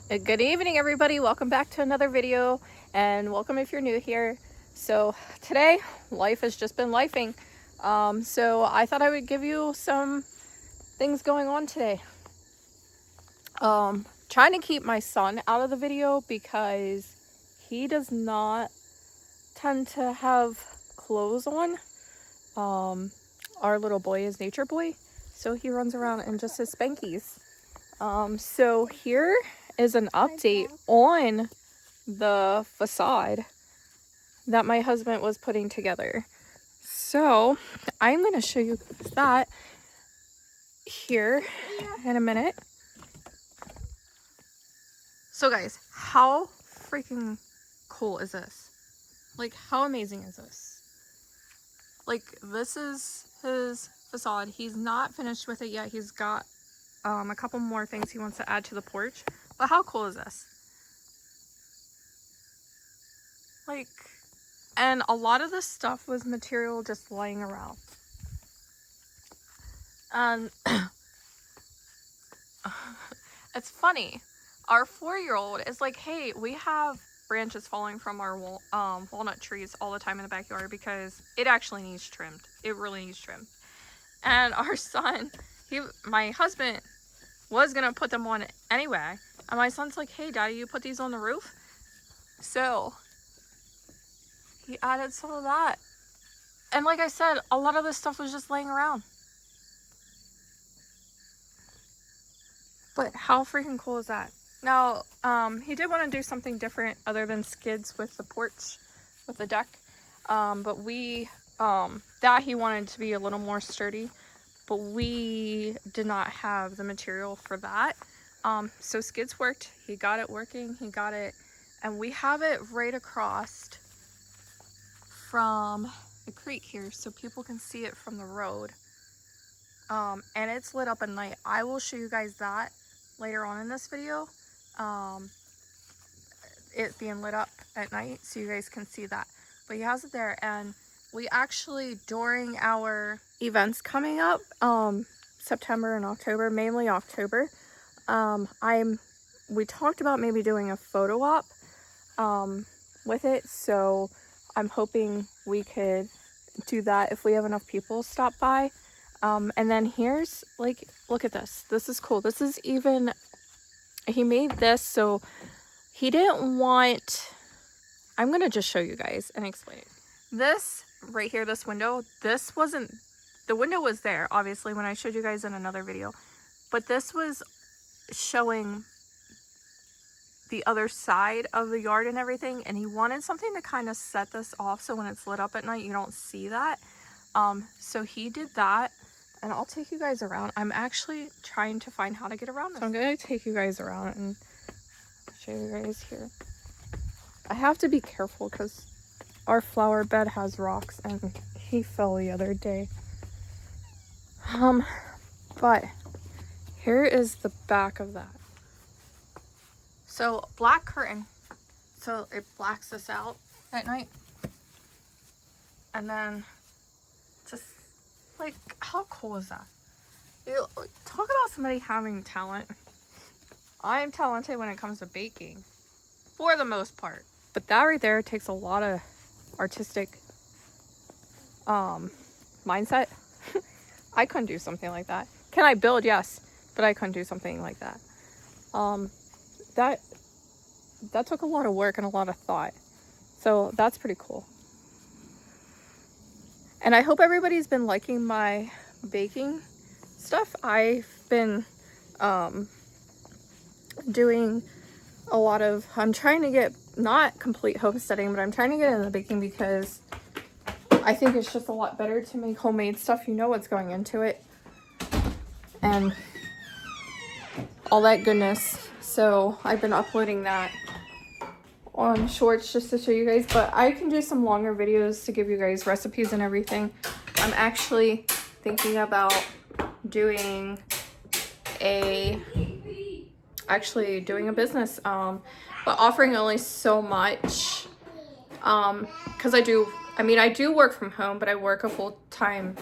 Good evening, everybody. Welcome back to another video, and welcome if you're new here. So today, life has just been lifing. So I thought I would give you some things going on today. Trying to keep my son out of the video because he does not tend to have clothes on. Our little boy is Nature Boy, so he runs around in just his Spankies. So here is an update on the facade that my husband was putting together. So I'm going to show you that here in a minute. So guys, how freaking cool is this? Like, how amazing is this? Like, this is his facade. He's not finished with it yet. He's got a couple more things he wants to add to the porch. But how cool is this? Like, and a lot of this stuff was material just laying around. And it's funny. Our 4-year-old is like, hey, we have branches falling from our walnut trees all the time in the backyard because it actually needs trimmed. It really needs trimmed. And our son, my husband was gonna put them on anyway. And my son's like, hey, Daddy, you put these on the roof? So he added some of that. And like I said, a lot of this stuff was just laying around. But how freaking cool is that? Now, he did want to do something different other than skids with the porch, with the deck. But that he wanted to be a little more sturdy. But we did not have the material for that. So skids worked. He got it working. He got it. And we have it right across from the creek here so people can see it from the road. And it's lit up at night. I will show you guys that later on in this video. It being lit up at night so you guys can see that. But he has it there, and we actually, during our events coming up, September and October, mainly October, we talked about maybe doing a photo op with it, so I'm hoping we could do that if we have enough people stop by. And then here's, like, look at this. This is cool. This is even, he made this, so he didn't want, I'm going to just show you guys and explain it. This right here, this window, this wasn't, the window was there, obviously, when I showed you guys in another video. But this was showing the other side of the yard and everything, and he wanted something to kind of set this off so when it's lit up at night you don't see that. So he did that, and I'll take you guys around. I'm actually trying to find how to get around this. So I'm going to take you guys around and show you guys here. I have to be careful because our flower bed has rocks and he fell the other day. But here is the back of that. So black curtain, so it blacks this out at night. And then just, like, how cool is that? Talk about somebody having talent. I am talented when it comes to baking, for the most part. But that right there takes a lot of artistic mindset. I couldn't do something like that. Can I build? Yes, but I couldn't do something like that. That took a lot of work and a lot of thought. So that's pretty cool. And I hope everybody's been liking my baking stuff. I've been doing a lot of, I'm trying to get, not complete homesteading, but I'm trying to get into baking because I think it's just a lot better to make homemade stuff. You know what's going into it and all that goodness. So I've been uploading that on shorts just to show you guys, but I can do some longer videos to give you guys recipes and everything. I'm actually thinking about doing a business, but offering only so much, because I do work from home, but I work a full-time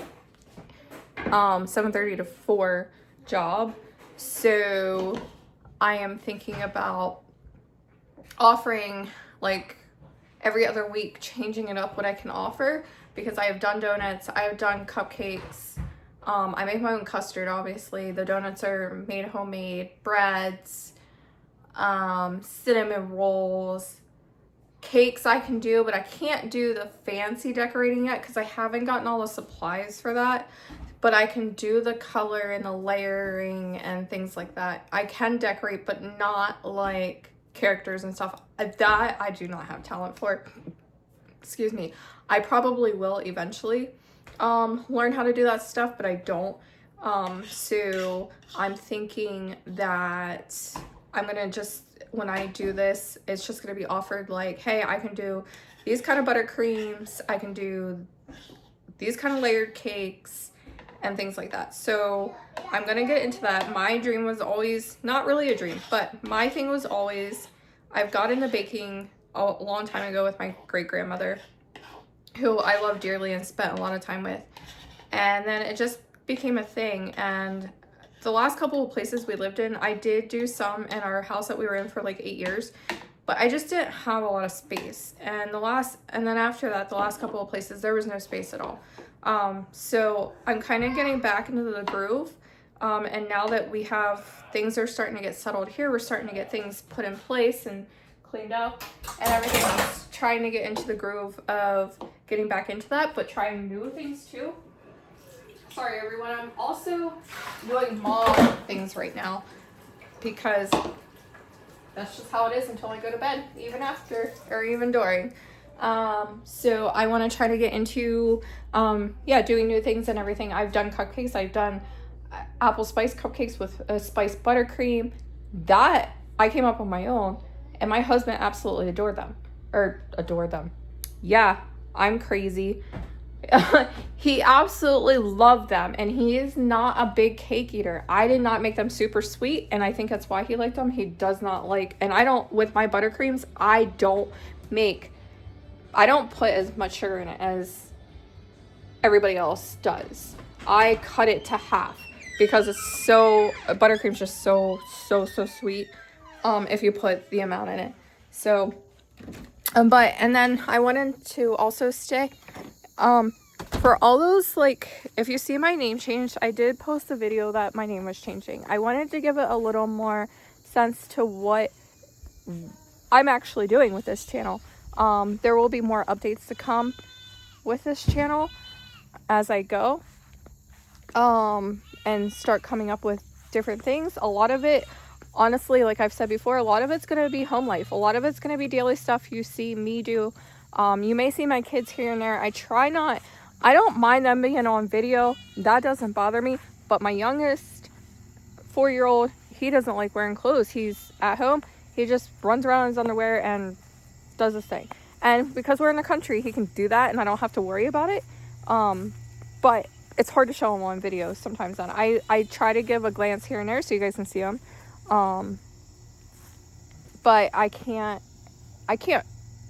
7:30 to 4 job, so I am thinking about offering like every other week, changing it up what I can offer, because I have done donuts, I have done cupcakes, I make my own custard, obviously. The donuts are made homemade, breads, cinnamon rolls, cakes I can do, but I can't do the fancy decorating yet because I haven't gotten all the supplies for that. But I can do the color and the layering and things like that. I can decorate, but not like characters and stuff. That I do not have talent for. Excuse me. I probably will eventually learn how to do that stuff, but I don't. So I'm thinking that I'm gonna just, when I do this, it's just gonna be offered like, hey, I can do these kind of buttercreams, I can do these kind of layered cakes and things like that. So I'm gonna get into that. My dream was always, not really a dream, but my thing was always, I've got into baking a long time ago with my great grandmother, who I love dearly and spent a lot of time with. And then it just became a thing. And the last couple of places we lived in, I did do some in our house that we were in for like 8 years, but I just didn't have a lot of space. And then after that, the last couple of places, there was no space at all. So I'm kind of getting back into the groove. And now that we have, things are starting to get settled here, we're starting to get things put in place and cleaned up and everything. I'm trying to get into the groove of getting back into that, but trying new things too. Sorry everyone, I'm also doing mom things right now because that's just how it is until I go to bed, even after or even during. So I want to try to get into doing new things and everything. I've done cupcakes, I've done apple spice cupcakes with a spiced buttercream that I came up on my own, and my husband absolutely adored them. Yeah, I'm crazy. He absolutely loved them, and he is not a big cake eater. I did not make them super sweet, and I think that's why he liked them. He does not like, and I don't, with my buttercreams, I don't put as much sugar in it as everybody else does. I cut it to half because it's so, buttercream's just so sweet if you put the amount in it. So and then I wanted to also stick for all those, like, if you see my name changed, I did post a video that my name was changing. I wanted to give it a little more sense to what I'm actually doing with this channel. There will be more updates to come with this channel as I go and start coming up with different things. A lot of it, honestly, like I've said before, a lot of it's going to be home life. A lot of it's going to be daily stuff you see me do. You may see my kids here and there. I don't mind them being on video. That doesn't bother me. But my youngest 4-year-old, he doesn't like wearing clothes. He's at home. He just runs around in his underwear and does his thing. And because we're in the country, he can do that and I don't have to worry about it. But it's hard to show him on videos sometimes. Then I try to give a glance here and there so you guys can see him. But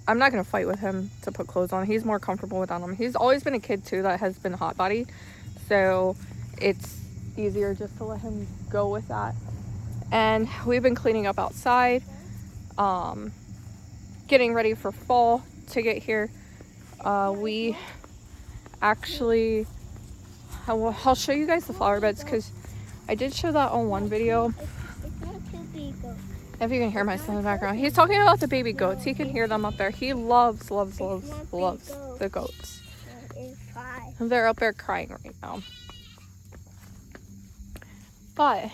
I'm not going to fight with him to put clothes on. He's more comfortable without them. He's always been a kid too that has been hot bodied. So it's easier just to let him go with that. And we've been cleaning up outside, getting ready for fall to get here. We actually, I'll show you guys the flower beds because I did show that on one video. If you can hear my son in the background, he's talking about the baby goats. He can hear them up there. He loves the goats. They're up there crying right now. But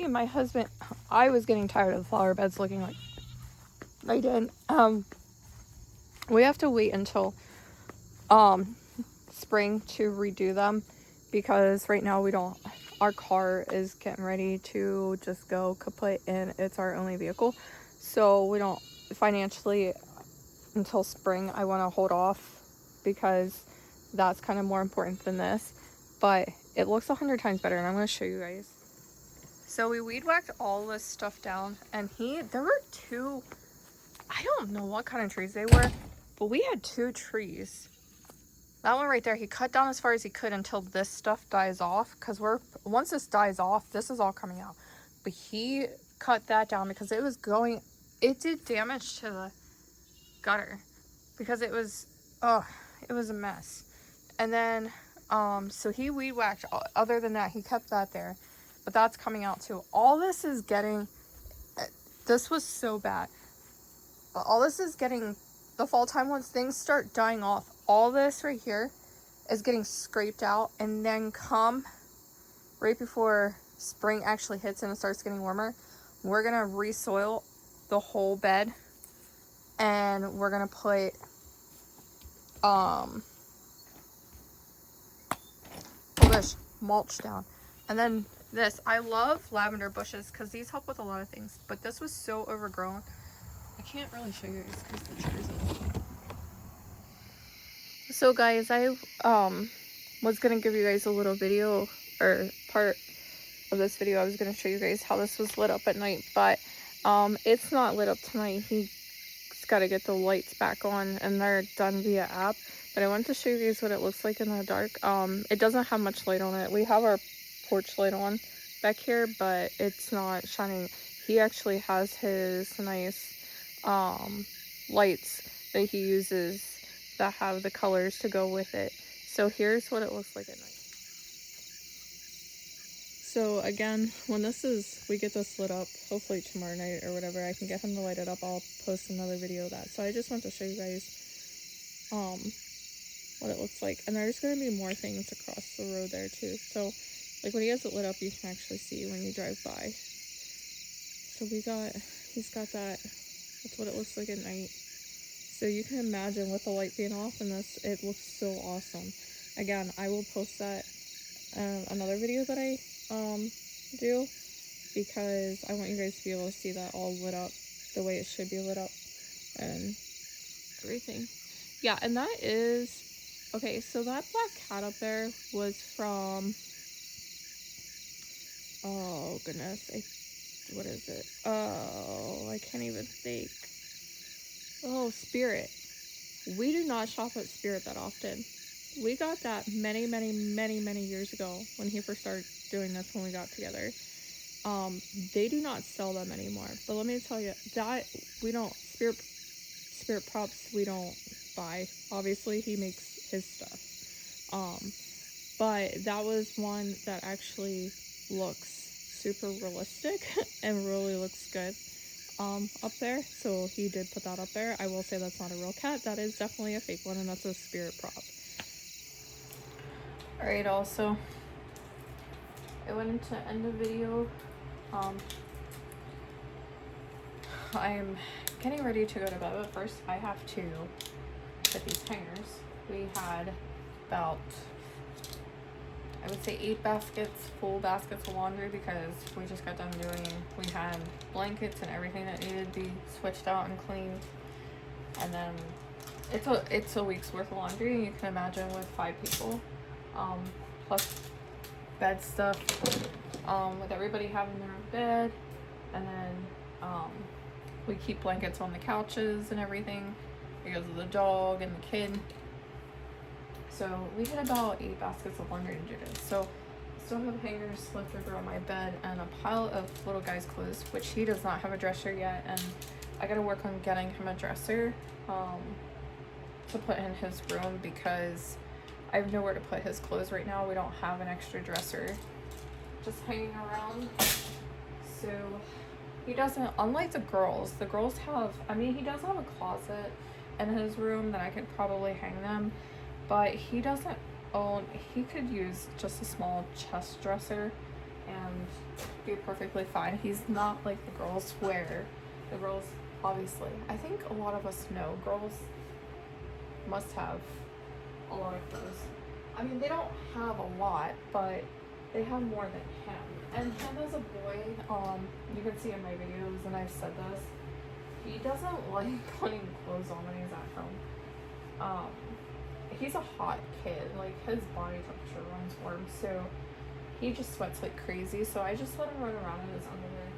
my husband, I was getting tired of the flower beds looking like they did. We have to wait until spring to redo them because right now our car is getting ready to just go kaput and it's our only vehicle. So we don't financially until spring. I want to hold off because that's kind of more important than this. But it looks 100 times better and I'm going to show you guys. So we weed whacked all this stuff down and there were two, I don't know what kind of trees they were, but we had 2 trees. That one right there, he cut down as far as he could until this stuff dies off. Because once this dies off, this is all coming out. But he cut that down because it was going, it did damage to the gutter because it was, oh, it was a mess. And then, so he weed whacked. Other than that, he kept that there, but that's coming out too. All this is getting, this was so bad. But all this is getting, the fall time, once things start dying off, all this right here is getting scraped out, and then come right before spring actually hits and it starts getting warmer, we're gonna re-soil the whole bed, and we're gonna put mulch down. And then this, I love lavender bushes because these help with a lot of things, but this was so overgrown. I can't really show you guys because the chair's in. So guys, I was gonna give you guys a little video, or part of this video. I was gonna show you guys how this was lit up at night, but it's not lit up tonight. He's got to get the lights back on, and they're done via app. But I wanted to show you guys what it looks like in the dark. It doesn't have much light on it. We have our porch light on back here, but it's not shining. He actually has his nice lights that he uses that have the colors to go with it. So here's what it looks like at night. So again, when we get this lit up, hopefully tomorrow night or whatever, I can get him to light it up. I'll post another video of that. So I just want to show you guys what it looks like. And there's going to be more things across the road there too. So like when he has it lit up, you can actually see when you drive by. So he's got that. That's what it looks like at night. So you can imagine with the light being off in this, it looks so awesome. Again, I will post that another video that I do, because I want you guys to be able to see that all lit up the way it should be lit up and everything. Yeah, and that is okay. So that black cat up there was from, oh goodness, what is it? Oh, I can't even think. Oh, Spirit. We do not shop at Spirit that often. We got that many years ago when he first started doing this, when we got together. They do not sell them anymore. But let me tell you, that we don't, Spirit props we don't buy. Obviously, he makes his stuff. But that was one that actually looks super realistic and really looks good up there. So he did put that up there. I will say that's not a real cat. That is definitely a fake one, and that's a Spirit prop. Alright, also, I wanted to end the video. I'm getting ready to go to bed, but first I have to put these hangers. We had about, I would say 8 baskets, full baskets of laundry, because we just got done we had blankets and everything that needed to be switched out and cleaned. And then it's a week's worth of laundry, and you can imagine with 5 people. Plus bed stuff, with everybody having their own bed, and then we keep blankets on the couches and everything because of the dog and the kid. So we had about 8 baskets of laundry to do this. So I still have hangers left over on my bed and a pile of little guy's clothes, which he does not have a dresser yet, and I gotta work on getting him a dresser to put in his room, because I have nowhere to put his clothes right now. We don't have an extra dresser just hanging around. So he doesn't, unlike the girls have, I mean, he does have a closet in his room that I could probably hang them, but he doesn't own, he could use just a small chest dresser and be perfectly fine. He's not like the girls, where the girls, obviously, I think a lot of us know girls must have a lot of clothes. I mean, they don't have a lot, but they have more than him. And him as a boy, you can see in my videos, and I've said this, he doesn't like putting clothes on when he's at home. He's a hot kid, like his body temperature runs warm, so he just sweats like crazy. So I just let him run around in his underwear.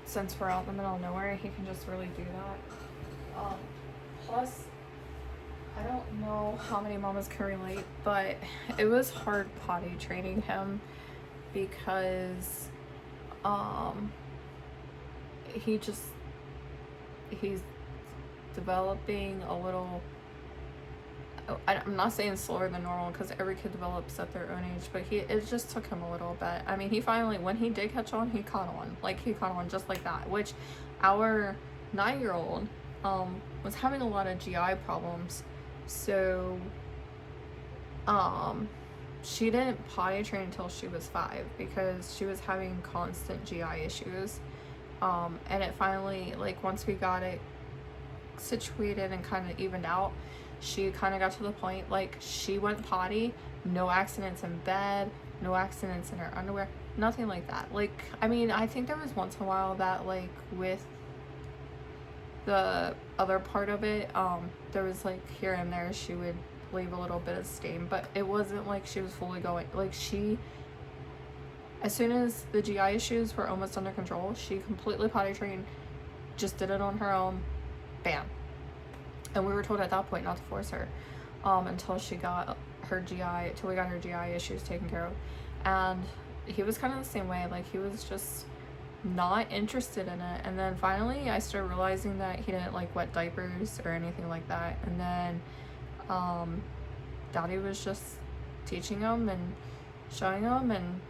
Since we're out in the middle of nowhere, he can just really do that. Plus, I don't know how many mamas can relate, but it was hard potty training him, because um, he's developing a little, I'm not saying slower than normal because every kid develops at their own age, but it just took him a little bit. I mean, he finally, when he did catch on, he caught on. Like, he caught on just like that, which our 9-year-old was having a lot of GI problems. So she didn't potty train until she was 5 because she was having constant GI issues. And it finally, like, once we got it situated and kind of evened out, she kind of got to the point, like, she went potty, no accidents in bed, no accidents in her underwear, nothing like that. Like, I mean, I think there was once in a while that, like, with the other part of it, there was, like, here and there she would leave a little bit of stain, but it wasn't like she was fully going, like, she, as soon as the GI issues were almost under control, she completely potty trained, just did it on her own, bam. And we were told at that point not to force her until she got her GI, till we got her GI issues taken care of. And he was kind of the same way, like, he was just not interested in it. And then finally I started realizing that he didn't like wet diapers or anything like that. And then Daddy was just teaching him and showing him, and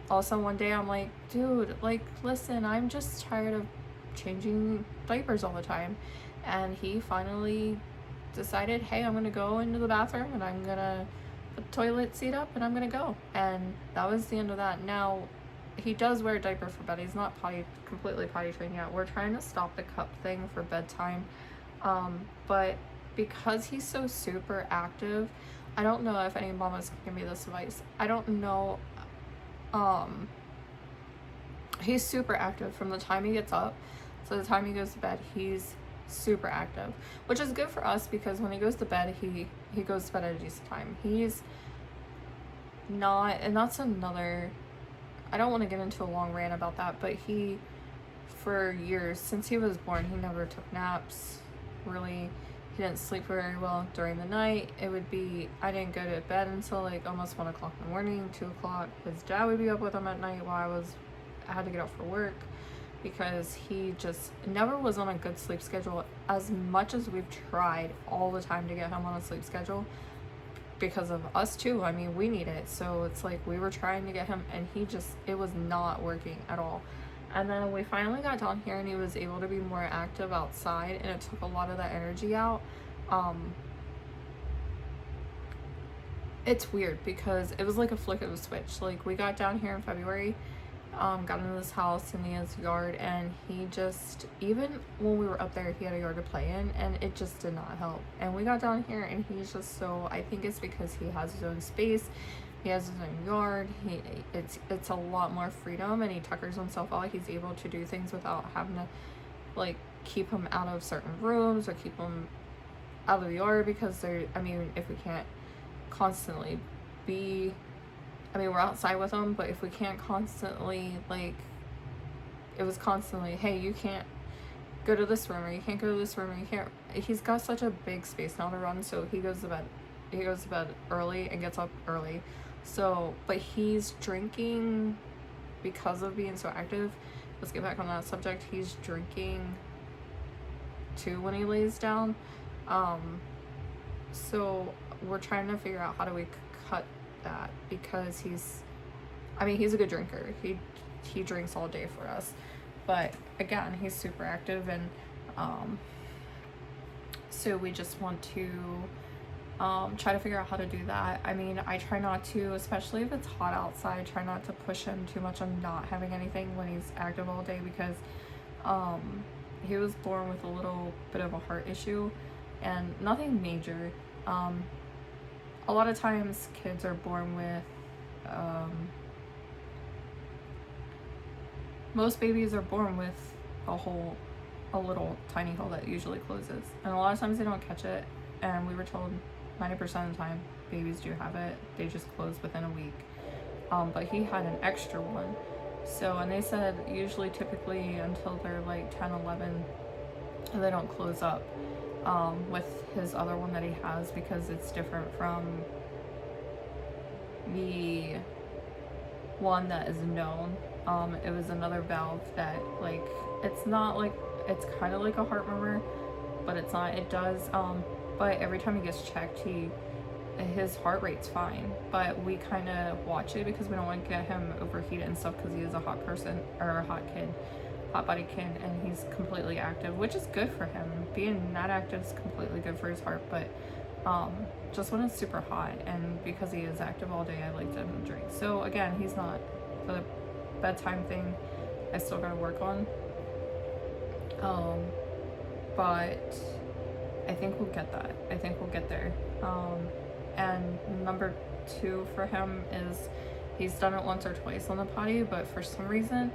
also one day I'm like, dude, like, listen, I'm just tired of changing diapers all the time. And he finally decided, hey, I'm gonna go into the bathroom and I'm gonna put the toilet seat up and I'm gonna go. And that was the end of that. Now, he does wear a diaper for bed. He's not completely potty trained yet. We're trying to stop the cup thing for bedtime. But because he's so super active, I don't know if any mamas can give me this advice. I don't know. He's super active from the time he gets up to the time he goes to bed. He's super active, which is good for us because when he goes to bed, he goes to bed at a decent time. He's not, and that's another, I don't want to get into a long rant about that, but he, for years, since he was born, he never took naps, really. He didn't sleep very well during the night. It would be, I didn't go to bed until like almost 1 o'clock in the morning, 2 o'clock. His dad would be up with him at night while I had to get up for work, because he just never was on a good sleep schedule. As much as we've tried all the time to get him on a sleep schedule, because of us too, I mean, we need it. So it's like we were trying to get him, and it was not working at all. And then we finally got down here and he was able to be more active outside, and it took a lot of that energy out. It's weird because it was like a flick of a switch. Like, we got down here in February, got into this house in his yard, and he just, even when we were up there, he had a yard to play in, and it just did not help. And we got down here and he's just so, I think it's because he has his own space, he has his own yard, it's a lot more freedom, and he tuckers himself out. He's able to do things without having to, like, keep him out of certain rooms or keep him out of the yard, because I mean, if we can't constantly be, I mean, we're outside with him, but if we can't constantly, like, it was constantly, hey, you can't go to this room, or you can't go to this room, or you can't, he's got such a big space now to run, so he goes to bed early and gets up early. So, but he's drinking because of being so active. Let's get back on that subject. He's drinking too when he lays down. So we're trying to figure out how do we cut that, because he's a good drinker. He drinks all day for us, but again, he's super active, and so we just want to try to figure out how to do that. I mean, I try not to, especially if it's hot outside, try not to push him too much on not having anything when he's active all day, because he was born with a little bit of a heart issue, and nothing major. A lot of times kids are born with, most babies are born with a little tiny hole that usually closes, and a lot of times they don't catch it, and we were told 90% of the time babies do have it, they just close within a week. But he had an extra one, so, and they said usually typically until they're like 10, 11, they don't close up. With his other one that he has, because it's different from the one that is known It was another valve that, like, it's not like, it's kind of like a heart murmur, but it's not. It does, but every time he gets checked, his heart rate's fine, but we kind of watch it because we don't want to get him overheated and stuff, because he is a hot person, or a hot kid, hot body kid, and he's completely active, which is good for him. Being not active is completely good for his heart, but just when it's super hot, and because he is active all day, I like to drink. So again, he's not, the bedtime thing I still gotta work on, but I think we'll get that. I think we'll get there. And number 2 for him is, he's done it once or twice on the potty, but for some reason,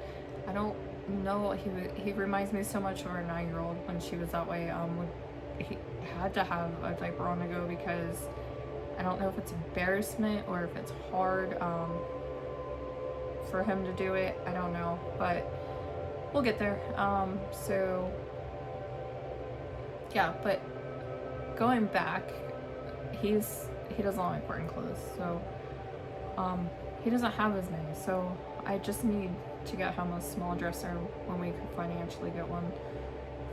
I don't know, he reminds me so much of our 9-year-old when she was that way. He had to have a diaper on the go, because I don't know if it's embarrassment or if it's hard for him to do it. I don't know, but we'll get there. So yeah, but going back, he doesn't like wearing clothes, so he doesn't have as many, so I just need to get him a small dresser when we can financially get one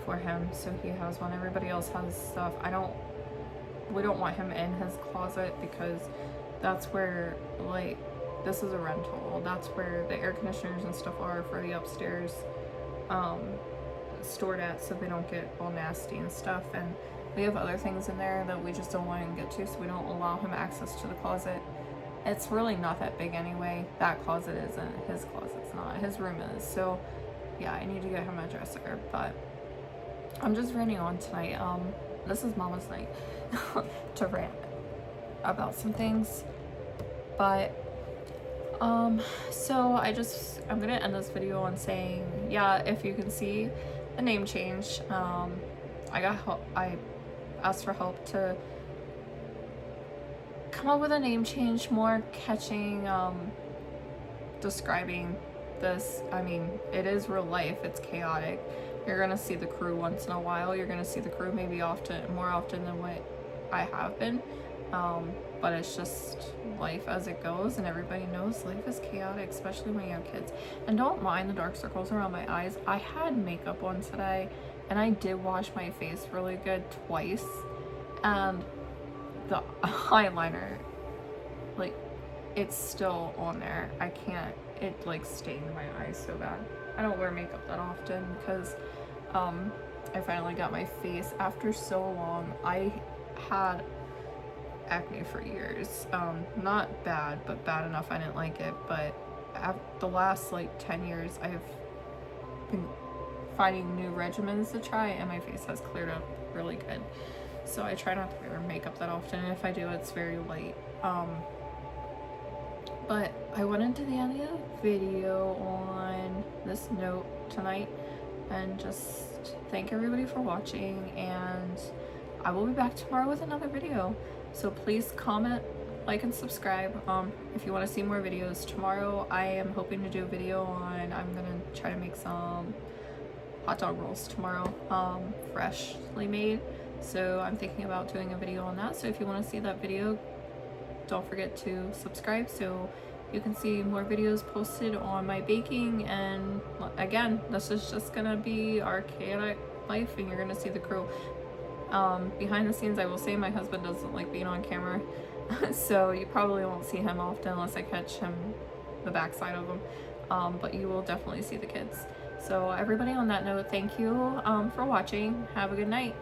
for him, so he has one. Everybody else has stuff. We don't want him in his closet, because that's where, like, this is a rental, that's where the air conditioners and stuff are for the upstairs stored at, so they don't get all nasty and stuff. And we have other things in there that we just don't want him to get to, so we don't allow him access to the closet. It's really not that big anyway. That closet isn't, his closet's not, his room is. So yeah, I need to get him a dresser, but I'm just ranting on tonight. This is Mama's night to rant about some things, but so I'm gonna end this video on saying, yeah, if you can see the name change, I got help. I asked for help to come up with a name change more catching, describing this. I mean, it is real life, it's chaotic. You're gonna see the crew once in a while. You're gonna see the crew maybe more often than what I have been, but it's just life as it goes, and everybody knows life is chaotic, especially when you have kids. And don't mind the dark circles around my eyes. I had makeup on today, and I did wash my face really good twice, and the eyeliner, like, it's still on there. I can't, it like stained my eyes so bad. I don't wear makeup that often because I finally got my face after so long. I had acne for years, not bad, but bad enough I didn't like it. But the last like 10 years I've been finding new regimens to try, and my face has cleared up really good. So I try not to wear makeup that often, and if I do, it's very light. But I wanted to end the video on this note tonight, and just thank everybody for watching, and I will be back tomorrow with another video. So please comment, like, and subscribe if you want to see more videos. Tomorrow I am hoping to do a video on, I'm gonna try to make some hot dog rolls tomorrow, freshly made. So I'm thinking about doing a video on that. So if you want to see that video, don't forget to subscribe so you can see more videos posted on my baking. And again, this is just gonna be our chaotic life, and you're gonna see the crew. Behind the scenes, I will say my husband doesn't like being on camera, so you probably won't see him often unless I catch him the backside of him, but you will definitely see the kids. So everybody, on that note, thank you for watching. Have a good night.